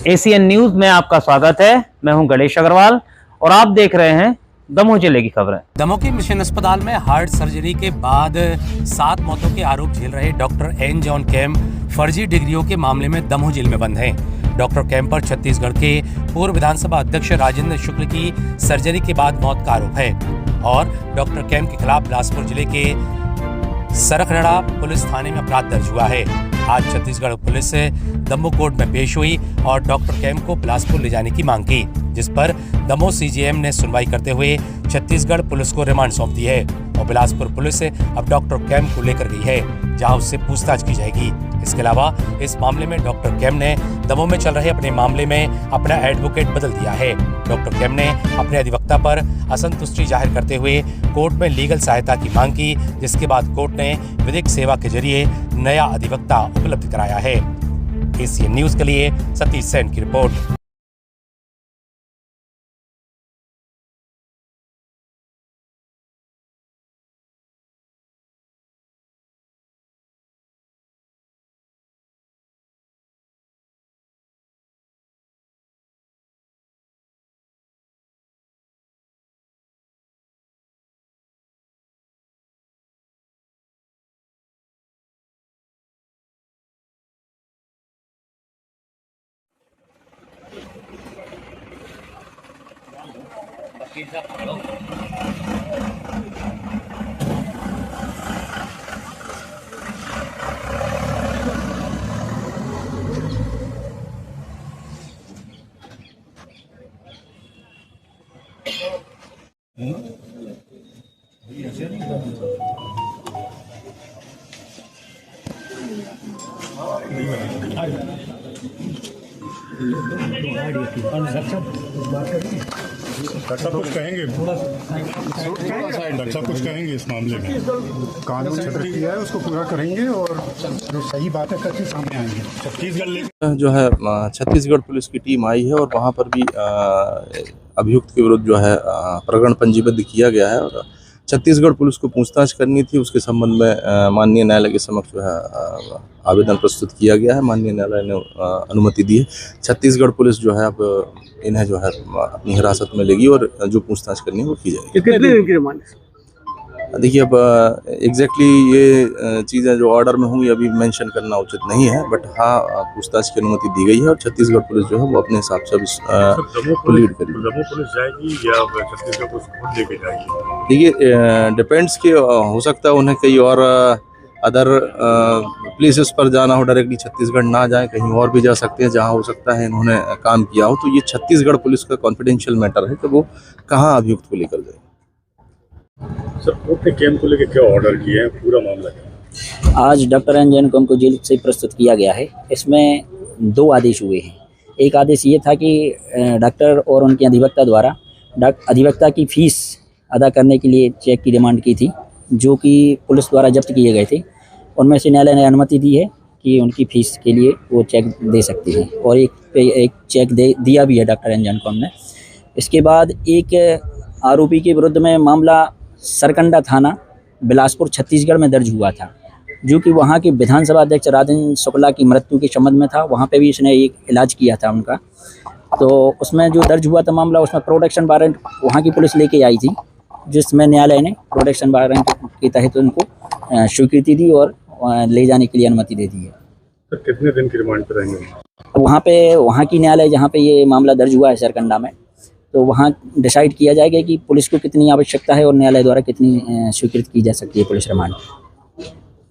ACN news में आपका स्वागत है। मैं हूं गणेश अग्रवाल और आप देख रहे हैं दमोह जिले की खबरें। दमोह के मिशन अस्पताल में हार्ट सर्जरी के बाद 7 मौतों के आरोप झेल रहे डॉक्टर एन जॉन कैम फर्जी डिग्रियों के मामले में दमोह जेल में बंद हैं। डॉक्टर कैम पर छत्तीसगढ़ के पूर्व विधानसभा अध्यक्ष राजेंद्र शुक्ल की सर्जरी के बाद मौत का आरोप है और डॉक्टर कैम के खिलाफ बिलासपुर जिले के सरखड़ा पुलिस थाने में अपराध दर्ज हुआ है। आज छत्तीसगढ़ पुलिस दमोह कोर्ट में पेश हुई और डॉक्टर कैम को बिलासपुर ले जाने की मांग की, जिस पर दमोह सीजेएम ने सुनवाई करते हुए छत्तीसगढ़ पुलिस को रिमांड सौंप दी है और बिलासपुर पुलिस अब डॉक्टर कैम को लेकर गई है, जहां उससे पूछताछ की जाएगी। इसके अलावा इस मामले में डॉक्टर कैम ने दमोह में चल रहे अपने मामले में अपना एडवोकेट बदल दिया है। डॉक्टर कैम ने अपने अधिवक्ता पर असंतुष्टि जाहिर करते हुए कोर्ट में लीगल सहायता की मांग की, जिसके बाद कोर्ट ने विधिक सेवा के जरिए नया अधिवक्ता उपलब्ध कराया है। एसीएन न्यूज के लिए सतीश सेन की रिपोर्ट। डॉक्टर कुछ कहेंगे, डॉक्टर कुछ कहेंगे इस मामले में। कानून छत्तीस किया है उसको पूरा करेंगे और जो सही बात है करके सामने आएंगे। छत्तीसगढ़ जो है छत्तीसगढ़ पुलिस की टीम आई है और वहाँ पर भी अभियुक्त के विरुद्ध जो है प्रकरण पंजीबद्ध किया गया है और छत्तीसगढ़ पुलिस को पूछताछ करनी थी। उसके संबंध में माननीय न्यायालय के समक्ष जो है आवेदन प्रस्तुत किया गया है। माननीय न्यायालय ने अनुमति दी है। छत्तीसगढ़ पुलिस जो है अब इन्हें जो है अपनी हिरासत में लेगी और जो पूछताछ करनी है वो की जाएगी। कितने दिन की रिमांड? देखिए अब एग्जैक्टली ये चीज़ें जो ऑर्डर में होंगी अभी मेंशन करना उचित नहीं है, बट हाँ पूछताछ की अनुमति दी गई है और छत्तीसगढ़ पुलिस जो है वो अपने हिसाब से लीड करेगी। दमोह पुलिस जाएगी या छत्तीसगढ़ पुलिस खुद लेके जाएगी? देखिए डिपेंड्स कि हो सकता है उन्हें कहीं और अदर प्लेसेस पर जाना हो, डायरेक्टली छत्तीसगढ़ ना जाए, कहीं और भी जा सकते हैं जहां हो सकता है इन्होंने काम किया हो। तो ये छत्तीसगढ़ पुलिस का कॉन्फिडेंशियल मैटर है कि वो कहाँ अभियुक्त को लेकर जाए। सर कोर्ट ने कैम को लेकर क्या ऑर्डर किए हैं, पूरा मामला क्या? आज डॉक्टर एन जॉन कैम को जेल से प्रस्तुत किया गया है। इसमें 2 आदेश हुए हैं। एक आदेश ये था कि डॉक्टर और उनके अधिवक्ता द्वारा अधिवक्ता की फीस अदा करने के लिए चेक की डिमांड की थी, जो कि पुलिस द्वारा जब्त किए गए थे। उनमें से न्यायालय ने अनुमति दी है कि उनकी फीस के लिए वो चेक दे सकते हैं और एक चेक दिया भी है डॉक्टर एन जॉन कैम ने। इसके बाद एक आरोपी के विरुद्ध में मामला सरकंडा थाना बिलासपुर छत्तीसगढ़ में दर्ज हुआ था, जो कि वहाँ के विधानसभा अध्यक्ष राजेंद्र शुक्ला की मृत्यु के संबंध में था। वहाँ पे भी इसने एक इलाज किया था उनका। तो उसमें जो दर्ज हुआ था मामला, उसमें प्रोटेक्शन वारंट वहाँ की पुलिस लेके आई थी, जिसमें न्यायालय ने प्रोटेक्शन वारंट के तहत उनको स्वीकृति दी और ले जाने के लिए अनुमति दे दी है। सर कितने दिन की रिमांड पर रहेंगे? वहाँ पे वहाँ की न्यायालय जहाँ पे ये मामला दर्ज हुआ है सरकंडा में, तो वहाँ डिसाइड किया जाएगा कि पुलिस को कितनी आवश्यकता है और न्यायालय द्वारा कितनी स्वीकृत की जा सकती है पुलिस रिमांड।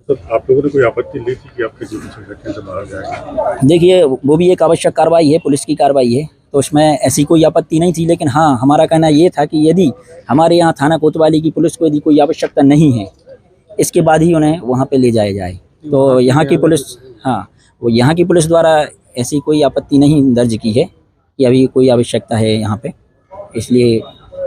तो आप लोगों ने कोई आपत्ति ली थी कि आपके जुडिशियल सेक्शन से बाहर जाएगा? देखिए वो भी एक आवश्यक कार्रवाई है, पुलिस की कार्रवाई है, तो उसमें ऐसी कोई आपत्ति नहीं थी। लेकिन हाँ, हमारा कहना ये था कि यदि हमारे यहाँ थाना कोतवाली की पुलिस को यदि कोई आवश्यकता नहीं है, इसके बाद ही उन्हें वहाँ पे ले जाया जाए। तो यहाँ की पुलिस, हाँ, वो यहाँ की पुलिस द्वारा ऐसी कोई आपत्ति नहीं दर्ज की है कि अभी कोई आवश्यकता है यहाँ पे, इसलिए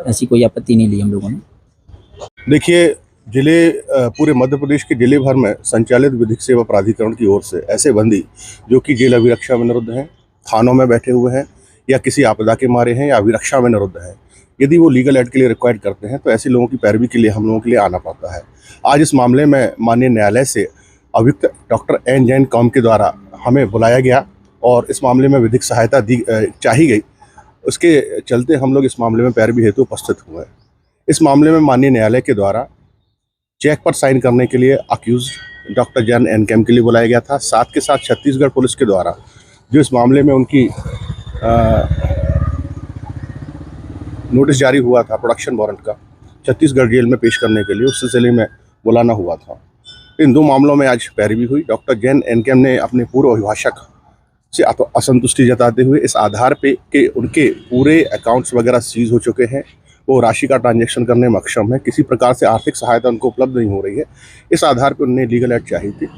ऐसी कोई आपत्ति नहीं ली हम लोगों ने। देखिए जिले पूरे मध्य प्रदेश के जिले भर में संचालित विधिक सेवा प्राधिकरण की ओर से ऐसे बंदी जो कि जेल अभिरक्षा में निरुद्ध हैं, थानों में बैठे हुए हैं या किसी आपदा के मारे हैं या अभिरक्षा में निरुद्ध हैं, यदि वो लीगल एड के लिए रिक्वायर्ड करते हैं तो ऐसे लोगों की पैरवी के लिए हम लोगों के लिए आना पड़ता है। आज इस मामले में माननीय न्यायालय से अभियुक्त डॉक्टर एन जॉन कैम के द्वारा हमें बुलाया गया और इस मामले में विधिक सहायता चाही गई, उसके चलते हम लोग इस मामले में पैरवी हेतु उपस्थित हुए हैं। इस मामले में माननीय न्यायालय के द्वारा चेक पर साइन करने के लिए अक्यूज डॉक्टर जैन एन कैम के लिए बुलाया गया था। साथ के साथ छत्तीसगढ़ पुलिस के द्वारा जो इस मामले में उनकी नोटिस जारी हुआ था प्रोडक्शन वारंट का, छत्तीसगढ़ जेल में पेश करने के लिए, उस सिलसिले में बुलाना हुआ था। इन दो मामलों में आज पैरवी हुई। डॉक्टर जैन एन कैम ने अपने पूर्व अभिभाषक से असंतुष्टि जताते हुए इस आधार पे कि उनके पूरे अकाउंट्स वगैरह सीज हो चुके हैं, वो राशि का ट्रांजैक्शन करने में अक्षम है, किसी प्रकार से आर्थिक सहायता उनको उपलब्ध नहीं हो रही है, इस आधार पर उन्हें लीगल एड चाहिए थी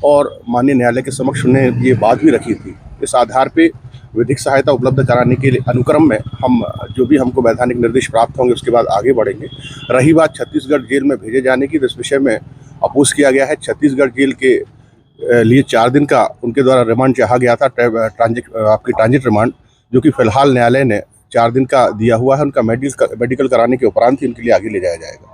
और माननीय न्यायालय के समक्ष उन्हें ये बात भी रखी थी। इस आधार पे विधिक सहायता उपलब्ध कराने के लिए अनुक्रम में हम जो भी हमको वैधानिक निर्देश प्राप्त होंगे उसके बाद आगे बढ़ेंगे। रही बात छत्तीसगढ़ जेल में भेजे जाने की, तो इस विषय में अपोज किया गया है। छत्तीसगढ़ जेल के लिए 4 दिन का उनके द्वारा रिमांड चाहा गया था, ट्रांजिट रिमांड, जो कि फिलहाल न्यायालय ने 4 दिन का दिया हुआ है। उनका मेडिकल कराने के उपरांत ही उनके लिए आगे ले जाया जाएगा।